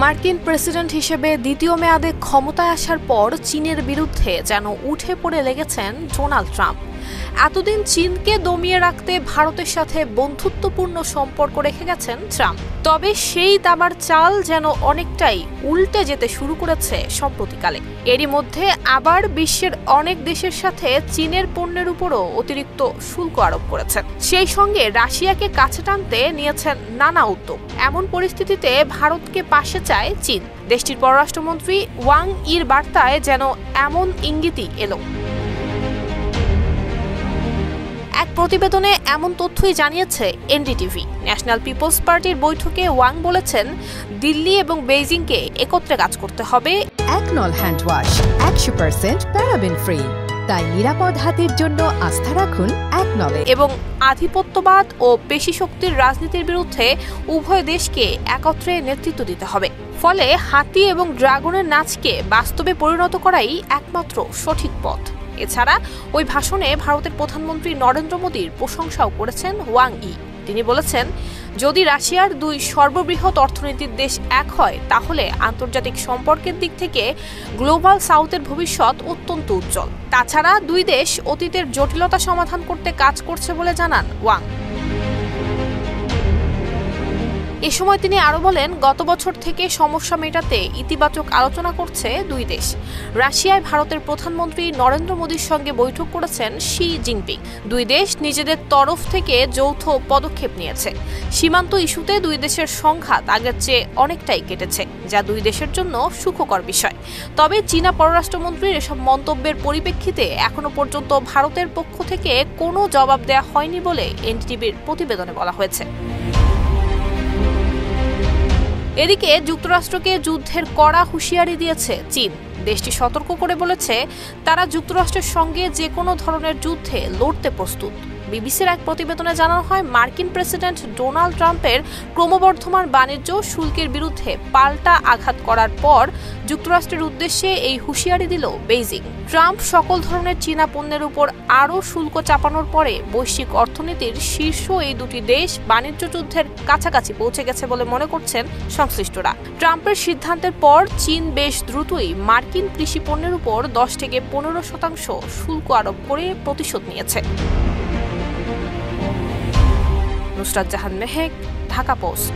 মার্কিন প্রেসিডেন্ট হিসেবে দ্বিতীয় মেয়াদে ক্ষমতায় আসার পর চীনের বিরুদ্ধে যেন উঠে পড়ে লেগেছেন ডোনাল্ড ট্রাম্প। এতদিন চীনকে দমিয়ে রাখতে ভারতের সাথে বন্ধুত্বপূর্ণ সম্পর্ক রেখে গেছেন ট্রাম্প। তবে সেই দাবার চাল যেন অনেকটাই উল্টে যেতে শুরু করেছে সম্প্রতিকালে। এরই মধ্যে আবার বিশ্বের অনেক দেশের সাথে চীনের পণ্যের উপরও অতিরিক্ত শুল্ক আরোপ করেছেন। সেই সঙ্গে রাশিয়াকে কাছে টানতে নিয়েছেন নানা উদ্যোগ। এমন পরিস্থিতিতে ভারতকে পাশে চায় চীন। দেশটির পররাষ্ট্রমন্ত্রী ওয়াং ইর বার্তায় যেন এমন ইঙ্গিতই এলো। এক প্রতিবেদনে এমন তথ্যই জানিয়েছে এনডিটিভি। ন্যাশনাল পিপলস পার্টির বৈঠকে ওয়াং বলেছেন, দিল্লি এবং বেইজিংকে একত্রে কাজ করতে হবে। একনল হ্যান্ড ওয়াশ 100% প্যারাবেন ফ্রি, তাই নিরাপদ হাতের জন্য আস্থা রাখুন একনলে। এবং আধিপত্যবাদ ও পেশিশক্তির রাজনীতির বিরুদ্ধে উভয় দেশকে একত্রে নেতৃত্ব দিতে হবে। ফলে হাতি এবং ড্রাগনের নাচকে বাস্তবে পরিণত করাই একমাত্র সঠিক পথ। এছাড়া ওই ভাষণে ভারতের প্রধানমন্ত্রী নরেন্দ্র মোদীর প্রশংসাও করেছেন ওয়াং ই। তিনি বলেছেন, যদি রাশিয়ার দুই সর্ববৃহৎ অর্থনীতির দেশ এক হয়, তাহলে আন্তর্জাতিক সম্পর্কের দিক থেকে গ্লোবাল সাউথের ভবিষ্যৎ অত্যন্ত উজ্জ্বল। তাছাড়া দুই দেশ অতীতের জটিলতা সমাধান করতে কাজ করছে বলে জানান ওয়াং। এ সময় তিনি আরো বলেন, গত বছর থেকে সমস্যা মেটাতে ইতিবাচক আলোচনা করছে দুই দেশ। রাশিয়ায় ভারতের প্রধানমন্ত্রী নরেন্দ্র মোদীর সঙ্গে বৈঠক করেছেন শি জিনপিং। দুই দেশ নিজেদের তরফ থেকে যৌথ পদক্ষেপ নিয়েছে। সীমান্ত ইস্যুতে দুই দেশের সংঘাত আগের চেয়ে অনেকটাই কেটেছে, যা দুই দেশের জন্য সুখকর বিষয়। তবে চীনা পররাষ্ট্রমন্ত্রীর এসব মন্তব্যের পরিপ্রেক্ষিতে এখনো পর্যন্ত ভারতের পক্ষ থেকে কোনো জবাব দেওয়া হয়নি বলে এনডিটিভির প্রতিবেদনে বলা হয়েছে। এদিকে যুক্তরাষ্ট্রকে যুদ্ধের কড়া হুঁশিয়ারি দিয়েছে চীন। দেশটি সতর্ক করে বলেছে, তারা যুক্তরাষ্ট্রের সঙ্গে যে কোনো ধরনের যুদ্ধে লড়তে প্রস্তুত। বিবিসির এক প্রতিবেদনে জানানো হয়, মার্কিন প্রেসিডেন্ট ডোনাল্ড ট্রাম্পের ক্রমবর্ধমান বাণিজ্য শুল্কের বিরুদ্ধে পাল্টা আঘাত করার পর যুক্তরাষ্ট্রের উদ্দেশ্যে এই হুঁশিয়ারি দিল বেইজিং। ট্রাম্প সকল ধরনের চীনা পণ্যের উপর আরও শুল্ক চাপানোর পরে বৈশ্বিক অর্থনীতির শীর্ষ এই দুটি দেশ বাণিজ্য যুদ্ধের কাছাকাছি পৌঁছে গেছে বলে মনে করছেন সংশ্লিষ্টরা। ট্রাম্পের সিদ্ধান্তের পর চীন বেশ দ্রুতই মার্কিন কৃষি পণ্যের উপর 10 থেকে 15% শুল্ক আরোপ করে প্রতিশোধ নিয়েছে। নুসরাত জাহান মেহেক, ঢাকা পোস্ট।